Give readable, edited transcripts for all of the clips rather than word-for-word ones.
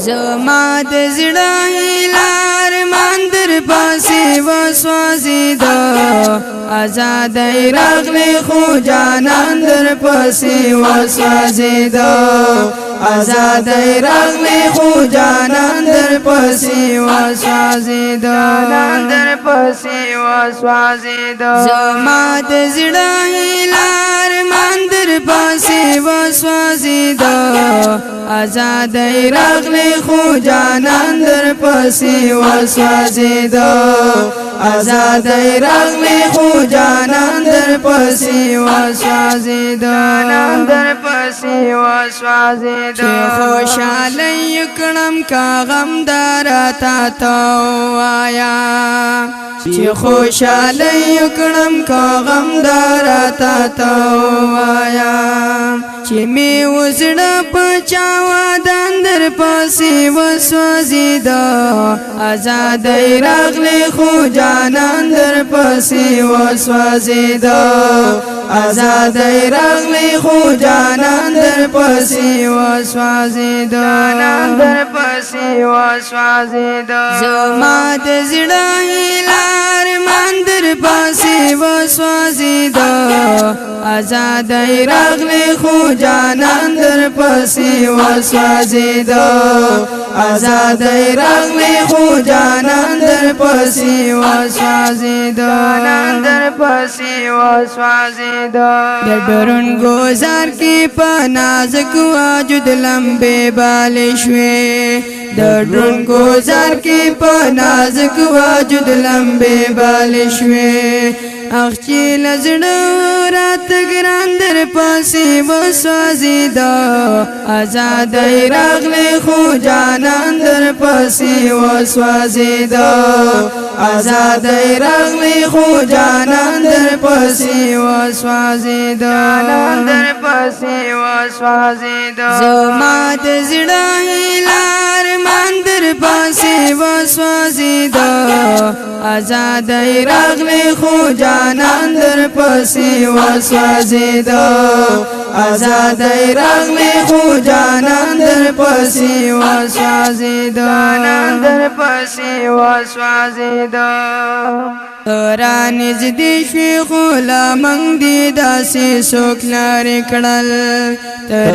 زما د زړه هیلار مندر پسې وسوځېده ازادۍ راغلې خو جانان در پسې وسوځېده ازادۍ راغلې خو جانان در پسې وسوځېده زما د زړه هیلار مندر پسې وسوځېده ازادۍ راغلې خو جانان در پسې وسوځېده ازادۍ راغلې خو جانان در پسې وسوځېده چې خوشحالۍ کړم کا غمدار تا ته ووایا چې خوشحالۍ کړم کا غمدار تا ته ووایا چې مې وزړه په چا ودان در پسې وسوځېده ازادۍ راغلې خو جانان در پسې وسوځېده ازادۍ راغلې خو جانان در پسې وسوځېده زما د زړه هیلار مندر پسې وسوځېده ازادۍ راغلې خو جانان در پسې وسوځېده ازادۍ راغلې خو جانان در پسې وسوځېده د ډرون گزار کې په نازک وجود لمبې بالې شوې د ډرون گزار کې په نازک وجود لمبې بالې شوې اخ چې لزړه راته ګران در پسې وسوځېده ازادۍ راغلې خو جانان در پسې وسوځېده ازادۍ راغلې خو جانان در پسې وسوځېده زما د زړه هیلار مندر پسې وسوځېده ازادۍ راغلې خو جانان در پسې وسوځېده ازادۍ راغلې خو جانان در پسې وسوځېده رانږدې شوې خو لا موږ دې داسې څوک لرې کړل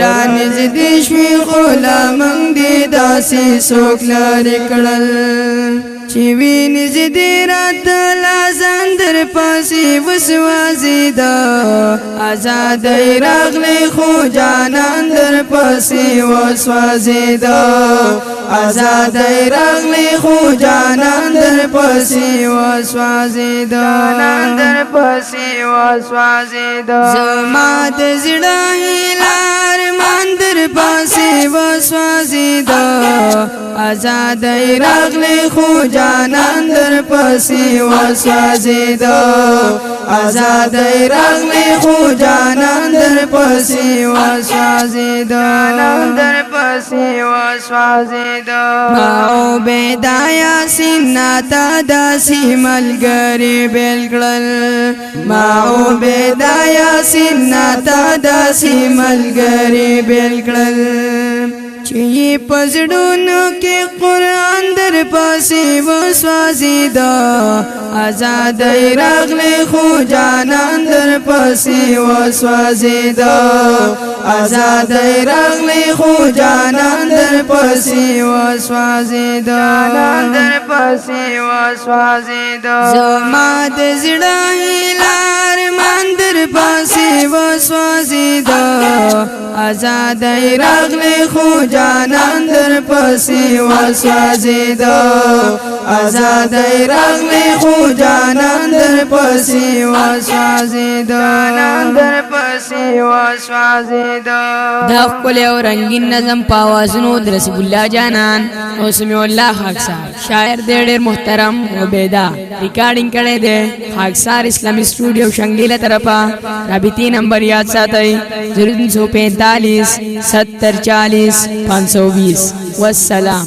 رانږدې شوې خو لا موږ دې داسې څوک لرې کړل چې وینې دې راته لا ځان در پسې وسوځېده ازادۍ راغلې خو جانان در پسې وسوځېده ازادۍ راغلې خو جانان در پسې وسوځېده زما د زړه هیلار مندر پسې وسوځېده ازادۍ راغلې خو جانان در پسې وسوځېده ازادۍ راغلې خو جانان در پسې وسوځېده ما عبیده یاسین تا داسې ملګري بیل کړل ما عبیده یاسین تا داسې ملګري بیل کړل چې په زړونو کې قرآن در پسې وسوځېده ازادۍ راغلې خو جانان در پسې وسوځېده ازادۍ راغلې خو جانان در پسې وسوځېده زما د زړه هیلار مندر پسې وسوځېده ازادۍ راغلې خو جانان در پسې وسوځېده ازادۍ راغلې خو جانان در پسې وسوځېده دا ښکلی او رنګین نظم په اوازونو د رسیب الله جانان او سمیع الله خاکسار شاعر دی ډېر محترم عبیده ریکارډینګ کړی دی خاکسار اسلامي سټوډیو شنګیله طرفه رابطې نمبر یاد ساتئ 0345 70 40 520 والسلام